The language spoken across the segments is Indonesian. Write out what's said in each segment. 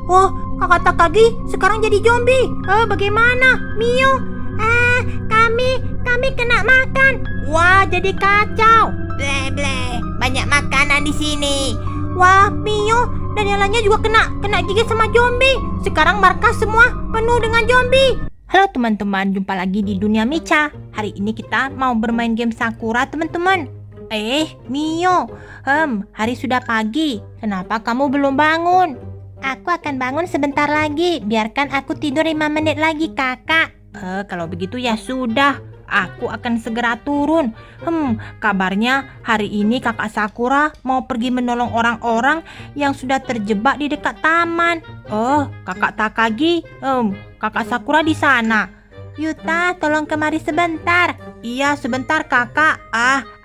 Oh, kakak Takagi sekarang jadi zombie. Bagaimana, Mio? Kami kena makan. Wah, jadi kacau. Ble, banyak makanan di sini. Wah, Mio dan yang lainnya juga kena gigit sama zombie. Sekarang markas semua penuh dengan zombie. Halo teman-teman, jumpa lagi di Dunia Micha. Hari ini kita mau bermain game Sakura, teman-teman. Mio, hari sudah pagi. Kenapa kamu belum bangun? Aku akan bangun sebentar lagi. Biarkan aku tidur 5 menit lagi, kakak. Kalau begitu ya sudah. Aku akan segera turun. Kabarnya hari ini kakak Sakura mau pergi menolong orang-orang yang sudah terjebak di dekat taman. Oh, kakak Takagi, kakak Sakura di sana. Yuta, tolong kemari sebentar. Iya, sebentar kakak.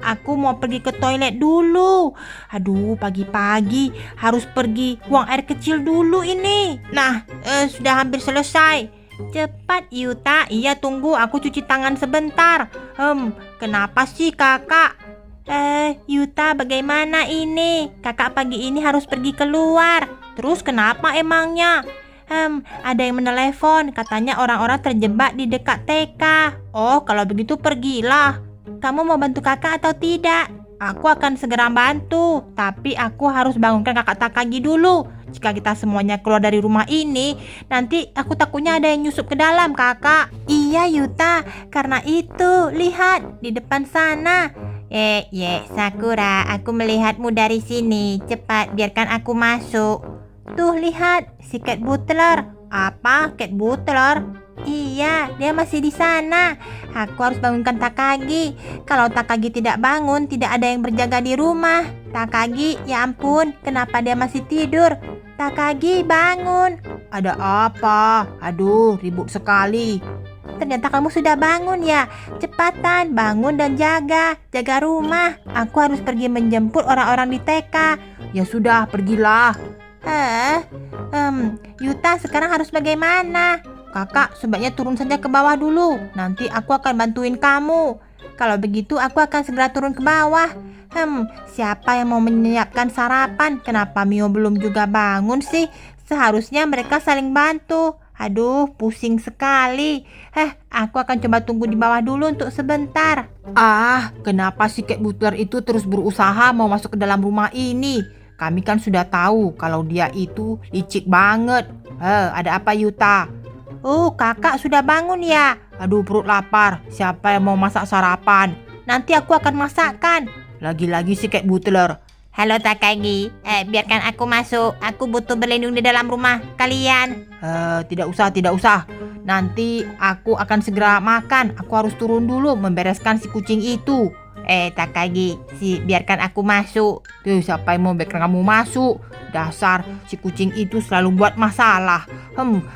Aku mau pergi ke toilet dulu. Aduh, pagi-pagi harus pergi buang air kecil dulu ini. Nah, sudah hampir selesai. Cepat Yuta. Iya, tunggu, aku cuci tangan sebentar. Kenapa sih kakak? Yuta, bagaimana ini? Kakak pagi ini harus pergi keluar. Terus kenapa emangnya? Ada yang menelepon, katanya orang-orang terjebak di dekat TK. Oh, kalau begitu pergilah. Kamu mau bantu kakak atau tidak? Aku akan segera bantu, tapi aku harus bangunkan kakak Takagi dulu. Jika kita semuanya keluar dari rumah ini, nanti aku takutnya ada yang nyusup ke dalam, kakak. Iya Yuta, karena itu, lihat di depan sana. Sakura, aku melihatmu dari sini. Cepat, biarkan aku masuk. Tuh, lihat, si Cat Butler. Apa? Cat Butler? Iya, dia masih di sana. Aku harus bangunkan Takagi. Kalau Takagi tidak bangun, tidak ada yang berjaga di rumah. Takagi, ya ampun, kenapa dia masih tidur? Takagi, bangun. Ada apa? Aduh, ribut sekali. Ternyata kamu sudah bangun ya. Cepatan, bangun dan jaga rumah. Aku harus pergi menjemput orang-orang di TK. Ya sudah, pergilah. Yuta, sekarang harus bagaimana? Kakak, sebaiknya turun saja ke bawah dulu. Nanti aku akan bantuin kamu. Kalau begitu, aku akan segera turun ke bawah. Siapa yang mau menyiapkan sarapan? Kenapa Mio belum juga bangun sih? Seharusnya mereka saling bantu. Aduh, pusing sekali. Aku akan coba tunggu di bawah dulu untuk sebentar. Kenapa si Cat Butler itu terus berusaha mau masuk ke dalam rumah ini? Kami kan sudah tahu kalau dia itu licik banget. Ada apa Yuta? Oh, kakak sudah bangun ya? Aduh, perut lapar. Siapa yang mau masak sarapan? Nanti aku akan masakkan. Lagi-lagi si Cat Butler. Halo Takagi, biarkan aku masuk. Aku butuh berlindung di dalam rumah kalian. Tidak usah. Nanti aku akan segera makan. Aku harus turun dulu membereskan si kucing itu. Takagi, biarkan aku masuk. Siapa yang mau biarkan kamu masuk? Dasar si kucing itu selalu buat masalah.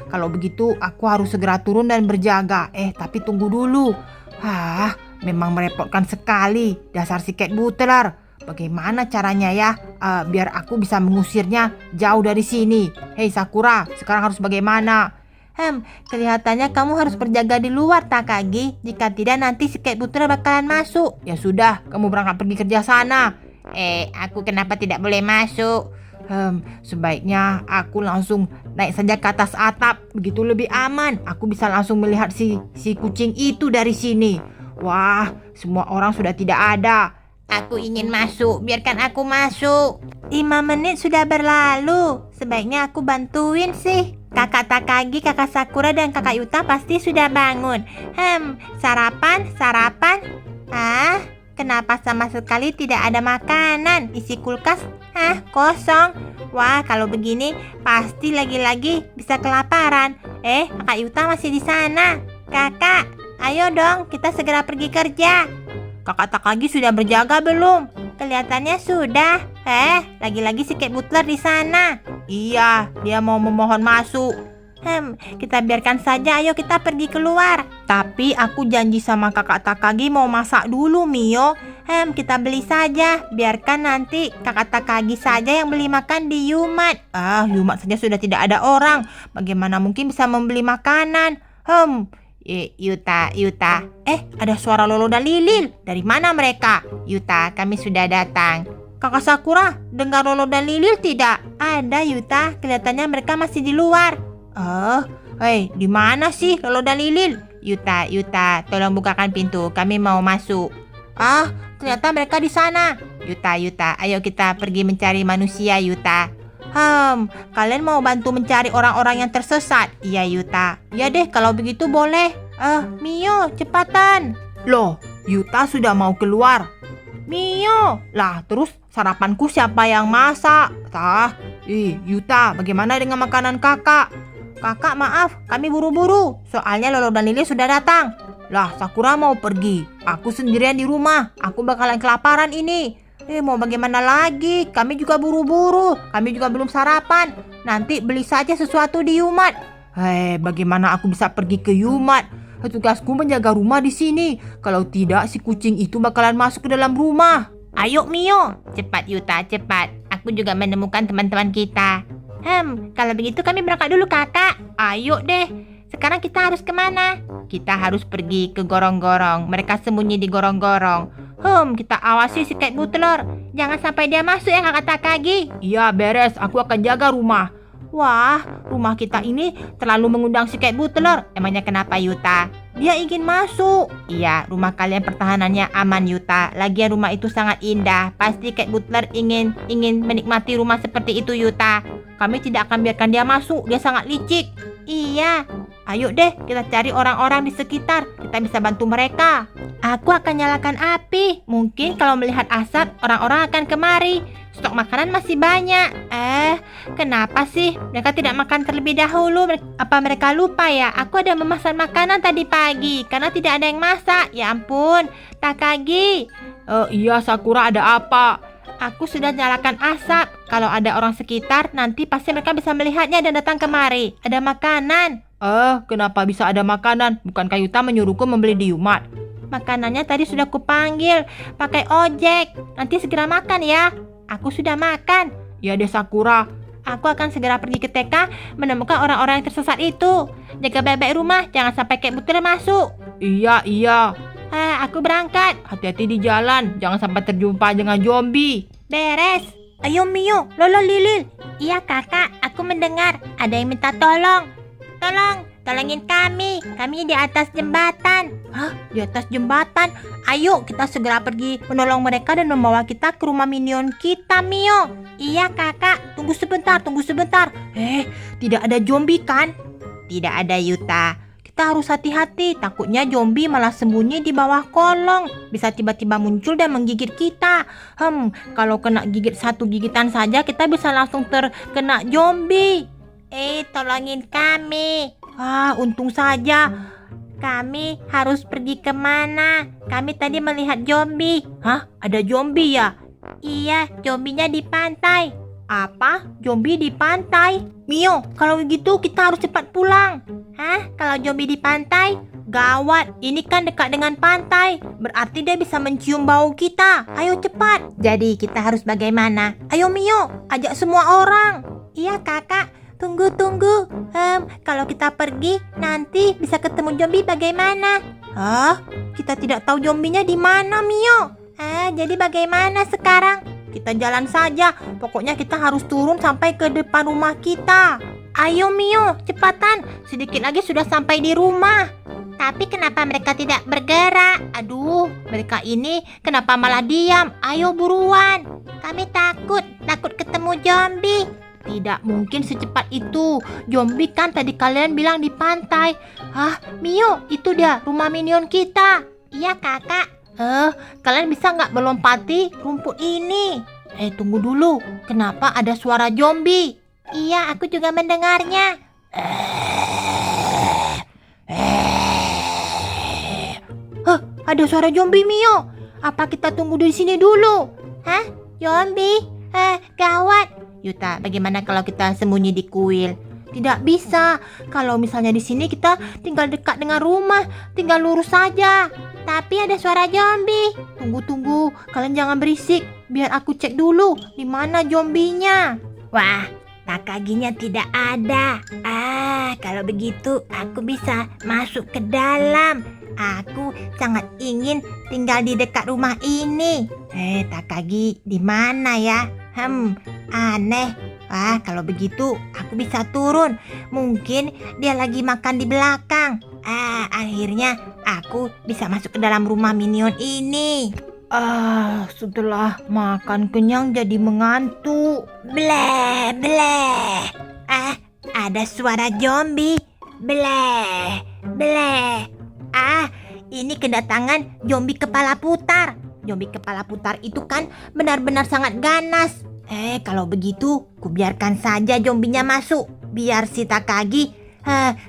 Kalau begitu aku harus segera turun dan berjaga. Tapi tunggu dulu. Memang merepotkan sekali dasar si Cat Butler. Bagaimana caranya ya? Biar aku bisa mengusirnya jauh dari sini. Hei Sakura, sekarang harus bagaimana? Kelihatannya kamu harus berjaga di luar Takagi. Jika tidak nanti si Cat Butler bakalan masuk. Ya sudah, kamu berangkat pergi kerja sana. Aku kenapa tidak boleh masuk? Sebaiknya aku langsung naik saja ke atas atap. Begitu lebih aman. Aku bisa langsung melihat si kucing itu dari sini. Wah, semua orang sudah tidak ada. Aku ingin masuk, biarkan aku masuk. 5 menit sudah berlalu. Sebaiknya aku bantuin sih. Kakak Takagi, kakak Sakura, dan kakak Yuta pasti sudah bangun. Sarapan? Kenapa sama sekali tidak ada makanan? Isi kulkas? Kosong. Wah, kalau begini pasti lagi-lagi bisa kelaparan. Kakak Yuta masih di sana. Kakak, ayo dong, kita segera pergi kerja. Kakak Takagi sudah berjaga belum? Kelihatannya sudah. Lagi-lagi si Cat Butler di sana. Iya, dia mau memohon masuk. Kita biarkan saja, ayo kita pergi keluar. Tapi aku janji sama kakak Takagi mau masak dulu, Mio. Kita beli saja. Biarkan nanti kakak Takagi saja yang beli makan di Yumat. Yumat saja sudah tidak ada orang. Bagaimana mungkin bisa membeli makanan? Yuta. Ada suara Lolo dan Lilil. Dari mana mereka? Yuta, kami sudah datang. Kakak Sakura, dengar Lolo dan Lilil tidak? ada Yuta, kelihatannya mereka masih di luar. Di mana sih Lolo dan Lilin? Yuta, tolong bukakan pintu, kami mau masuk. Ternyata mereka di sana. Yuta, ayo kita pergi mencari manusia, Yuta. Kalian mau bantu mencari orang-orang yang tersesat? Iya, Yuta. Ya deh, kalau begitu boleh. Mio, cepatan. Loh, Yuta sudah mau keluar. Mio, lah terus sarapanku siapa yang masak? Yuta, bagaimana dengan makanan kakak? Kakak, maaf, kami buru-buru. Soalnya Lolo dan Lili sudah datang. Lah, Sakura mau pergi. Aku sendirian di rumah. Aku bakalan kelaparan ini. Mau bagaimana lagi? Kami juga buru-buru. Kami juga belum sarapan. Nanti beli saja sesuatu di Yumat. Bagaimana aku bisa pergi ke Yumat? Tugasku menjaga rumah di sini. Kalau tidak, si kucing itu bakalan masuk ke dalam rumah. Ayo Mio, cepat Yuta, cepat. Aku juga menemukan teman-teman kita. Kalau begitu kami berangkat dulu kakak. Ayo deh. Sekarang kita harus kemana? Kita harus pergi ke gorong-gorong. Mereka sembunyi di gorong-gorong. Kita awasi si Cat Butler. Jangan sampai dia masuk ya kakak Takagi. Iya beres, aku akan jaga rumah. Wah, rumah kita ini terlalu mengundang si Cat Butler. Emangnya kenapa Yuta? Dia ingin masuk. Iya, rumah kalian pertahanannya aman Yuta. Lagian rumah itu sangat indah. Pasti Cat Butler ingin menikmati rumah seperti itu Yuta. Kami tidak akan biarkan dia masuk. Dia sangat licik. Iya. Ayo deh, kita cari orang-orang di sekitar. Kita bisa bantu mereka. Aku akan nyalakan api. Mungkin kalau melihat asap, orang-orang akan kemari. Stok makanan masih banyak. Kenapa sih mereka tidak makan terlebih dahulu? Apa mereka lupa ya? Aku ada memesan makanan tadi pagi karena tidak ada yang masak. Ya ampun, Takagi. Iya Sakura, ada apa? Aku sudah nyalakan asap. Kalau ada orang sekitar, nanti pasti mereka bisa melihatnya dan datang kemari. Ada makanan. Kenapa bisa ada makanan? Bukankah Yuta menyuruhku membeli di Yumat? Makanannya tadi sudah kupanggil pakai ojek. Nanti segera makan ya. Aku sudah makan. Ya deh Sakura. Aku akan segera pergi ke TK menemukan orang-orang yang tersesat itu. Jaga baik-baik rumah, jangan sampai Cat Butler masuk. Iya. Aku berangkat. Hati-hati di jalan, jangan sampai terjumpa dengan zombie. Beres. Ayo Mio, Lolo, Lilil. Iya kakak, aku mendengar ada yang minta tolong. Tolongin kami. Kami di atas jembatan. Di atas jembatan? Ayo kita segera pergi menolong mereka dan membawa kita ke rumah minion kita, Mio. Iya kakak, tunggu sebentar. Tidak ada zombie kan? Tidak ada Yuta. Kita harus hati-hati, takutnya zombie malah sembunyi di bawah kolong. Bisa tiba-tiba muncul dan menggigit kita. Kalau kena gigit satu gigitan saja kita bisa langsung terkena zombie. Tolongin kami. Untung saja. Kami harus pergi kemana? Kami tadi melihat zombie. Ada zombie ya? Iya, zombinya di pantai. Apa? Zombie di pantai? Mio, kalau begitu kita harus cepat pulang. Kalau zombie di pantai? Gawat, ini kan dekat dengan pantai. Berarti dia bisa mencium bau kita. Ayo cepat. Jadi kita harus bagaimana? Ayo Mio, ajak semua orang. Iya kakak. Tunggu. Kalau kita pergi, nanti bisa ketemu zombie bagaimana? Kita tidak tahu zombinya di mana, Mio. Jadi bagaimana sekarang? Kita jalan saja. Pokoknya kita harus turun sampai ke depan rumah kita. Ayo Mio, cepatan. Sedikit lagi sudah sampai di rumah. Tapi kenapa mereka tidak bergerak? Aduh, mereka ini kenapa malah diam? Ayo buruan. Kami takut ketemu zombie. Tidak mungkin secepat itu. Zombie kan tadi kalian bilang di pantai. Mio, itu dia rumah minion kita. Iya kakak. Kalian bisa nggak melompati rumput ini? Tunggu dulu. Kenapa ada suara zombie? Iya, aku juga mendengarnya. Ada suara zombie Mio. Apa kita tunggu di sini dulu? Zombie? Gawat. Yuta, bagaimana kalau kita sembunyi di kuil? Tidak bisa. Kalau misalnya di sini kita tinggal dekat dengan rumah, tinggal lurus saja. Tapi ada suara zombie. Tunggu. Kalian jangan berisik. Biar aku cek dulu di mana zombinya. Wah, Takaginya tidak ada. Kalau begitu aku bisa masuk ke dalam. Aku sangat ingin tinggal di dekat rumah ini. Takagi di mana ya? Aneh. Kalau begitu aku bisa turun. Mungkin dia lagi makan di belakang. Akhirnya aku bisa masuk ke dalam rumah minion ini. Setelah makan kenyang jadi mengantuk. Bleh, bleh. Ada suara zombie. Bleh, bleh. Ini kedatangan zombie kepala putar. Zombie kepala putar itu kan benar-benar sangat ganas. Kalau begitu, kubiarkan saja zombinya masuk. Biar si Takagi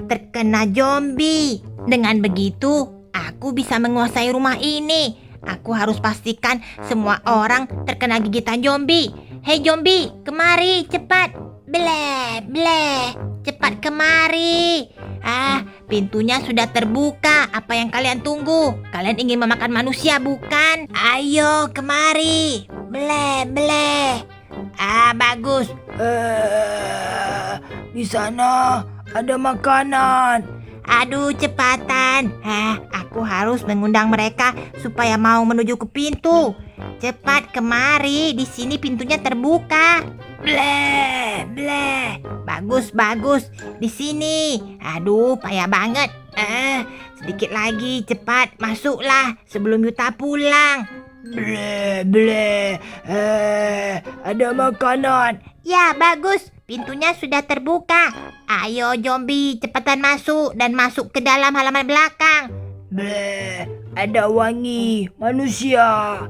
terkena zombie. Dengan begitu, aku bisa menguasai rumah ini. Aku harus pastikan semua orang terkena gigitan zombie. Hei zombie, kemari cepat. Bleh, bleh. Cepat kemari. Pintunya sudah terbuka. Apa yang kalian tunggu? Kalian ingin memakan manusia, bukan? Ayo kemari. Bleh, bleh. Bagus. Di sana ada makanan. Aduh, cepatan. Aku harus mengundang mereka supaya mau menuju ke pintu. Cepat kemari. Di sini pintunya terbuka. Bleh, bleh. Bagus, bagus. Di sini. Aduh, payah banget. Sedikit lagi, cepat masuklah sebelum Yuta pulang. Bleh, bleh. Ada makanan. Ya, bagus. Pintunya sudah terbuka. Ayo zombie, cepatan masuk dan masuk ke dalam halaman belakang. Bleh, ada wangi manusia.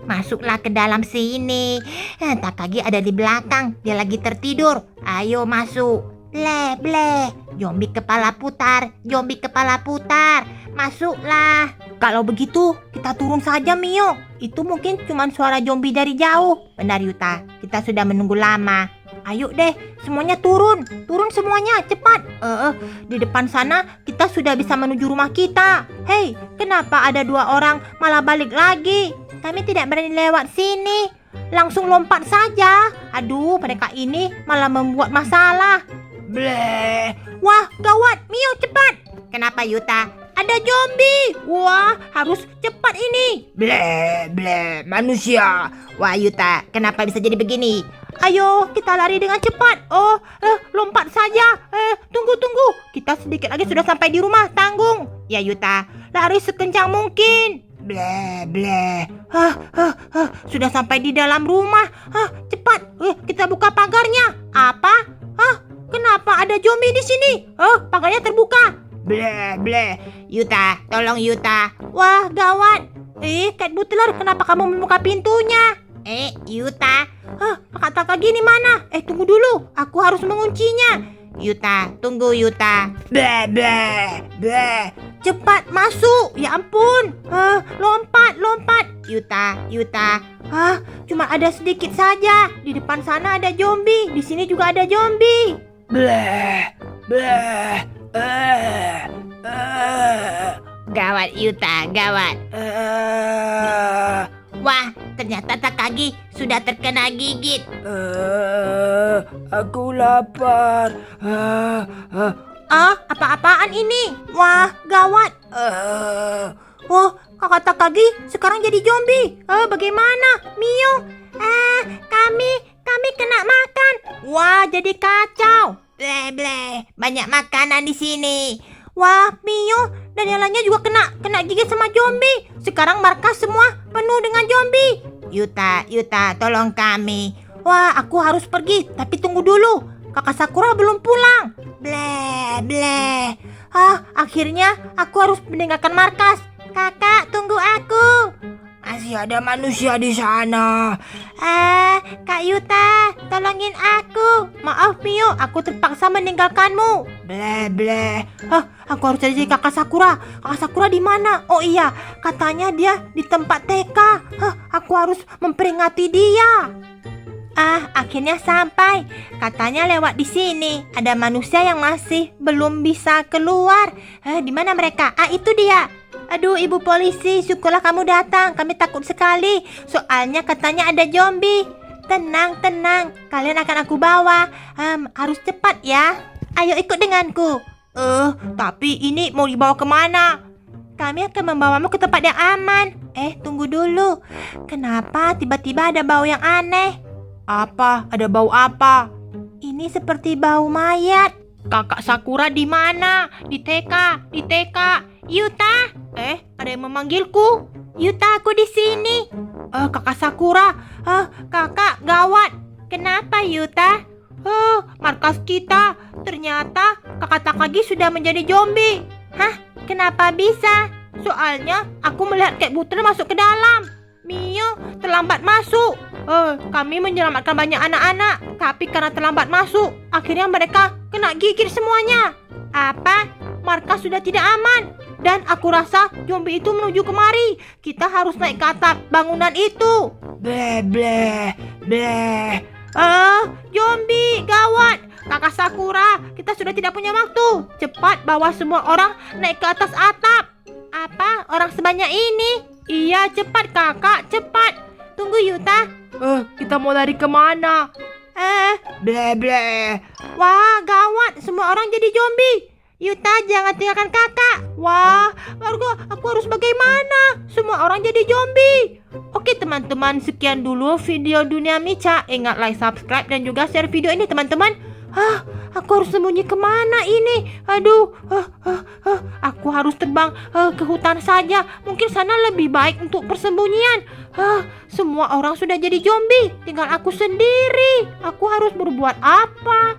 Masuklah ke dalam sini. Takagi ada di belakang. Dia lagi tertidur. Ayo masuk. Bleh, bleh. Zombie kepala putar. Zombie kepala putar. Masuklah. Kalau begitu, kita turun saja, Mio. Itu mungkin cuma suara zombie dari jauh. Benar, Yuta. Kita sudah menunggu lama. Ayo deh, semuanya turun. Turun semuanya, cepat. Di depan sana kita sudah bisa menuju rumah kita. Hei, kenapa ada 2 orang malah balik lagi? Kami tidak berani lewat sini. Langsung lompat saja. Aduh, mereka ini malah membuat masalah. Bleh. Wah, gawat. Mio, cepat. Kenapa, Yuta? Ada zombie. Wah, harus cepat ini. Bleh, bleh. Manusia. Wah, Yuta, kenapa bisa jadi begini? Ayo, kita lari dengan cepat. Lompat saja. Tunggu. Kita sedikit lagi sudah sampai di rumah. Tanggung. Ya, Yuta, lari sekencang mungkin. Bleh, bleh. Sudah sampai di dalam rumah. Cepat. Kita buka pagarnya. Apa? Kenapa ada zombie di sini? Pagarnya terbuka. Bleh, bleh. Yuta, tolong Yuta. Wah, gawat. Cat Butler, kenapa kamu membuka pintunya? Yuta. Kakak Takagi di mana? Tunggu dulu. Aku harus menguncinya. Yuta, tunggu Yuta. Bleh, bleh, bleh. Cepat masuk. Ya ampun. Lompat. Yuta. Cuma ada sedikit saja. Di depan sana ada zombie. Di sini juga ada zombie. Bleh, bleh. Gawat Yuta, gawat. Wah, ternyata Takagi sudah terkena gigit. Aku lapar. Apa-apaan ini? Wah, gawat. Kakak Takagi sekarang jadi zombie. Bagaimana, Mio? Kami kena makan. Wah, jadi kacau. Bleh, banyak makanan di sini. Wah, Mio dan yang lainnya juga kena gigit sama zombie. Sekarang markas semua penuh dengan zombie. Yuta, tolong kami. Wah, aku harus pergi, tapi tunggu dulu. Kakak Sakura belum pulang. Bleh. Akhirnya aku harus meninggalkan markas. Kakak, tunggu aku. Masih ada manusia di sana. Kak Yuta, tolongin aku. Maaf Mio, aku terpaksa meninggalkanmu. Bleh, bleh. Aku harus cari kakak Sakura. Kakak Sakura di mana? Oh iya, katanya dia di tempat TK. Aku harus memperingati dia. Akhirnya sampai. Katanya lewat di sini. Ada manusia yang masih belum bisa keluar. Di mana mereka? Itu dia. Aduh, ibu polisi, syukurlah kamu datang. Kami takut sekali. Soalnya katanya ada zombie. Tenang. Kalian akan aku bawa. Harus cepat ya. Ayo ikut denganku. Tapi ini mau dibawa kemana? Kami akan membawamu ke tempat yang aman. Tunggu dulu. Kenapa tiba-tiba ada bau yang aneh? Apa? Ada bau apa? Ini seperti bau mayat. Kakak Sakura di mana? Di TK, di TK. Yuta? Ada yang memanggilku. Yuta, aku di sini. Kakak Sakura. Kakak, gawat. Kenapa, Yuta? Markas kita. Ternyata kakak Takagi sudah menjadi zombie. Hah? Kenapa bisa? Soalnya aku melihat Kek Butter masuk ke dalam. Mio terlambat masuk. Kami menyelamatkan banyak anak-anak, tapi karena terlambat masuk, akhirnya mereka kena gigit semuanya. Apa? Markas sudah tidak aman. Dan aku rasa zombie itu menuju kemari. Kita harus naik ke atap bangunan itu. Bleh, bleh, bleh. Zombie, gawat. Kakak Sakura, kita sudah tidak punya waktu. Cepat bawa semua orang naik ke atas atap. Apa? Orang sebanyak ini? Iya, cepat kakak, cepat. Tunggu Yuta. Kita mau lari kemana? Bleh, bleh. Wah, gawat. Semua orang jadi zombie. Yuta, jangan tinggalkan kakak. Wah, aku harus bagaimana? Semua orang jadi zombie. Oke teman-teman, sekian dulu video Dunia Mica. Ingat like, subscribe, dan juga share video ini teman-teman. Aku harus sembunyi kemana ini? Aduh, aku harus terbang ke hutan saja. Mungkin sana lebih baik untuk persembunyian. Semua orang sudah jadi zombie. Tinggal aku sendiri. Aku harus berbuat apa?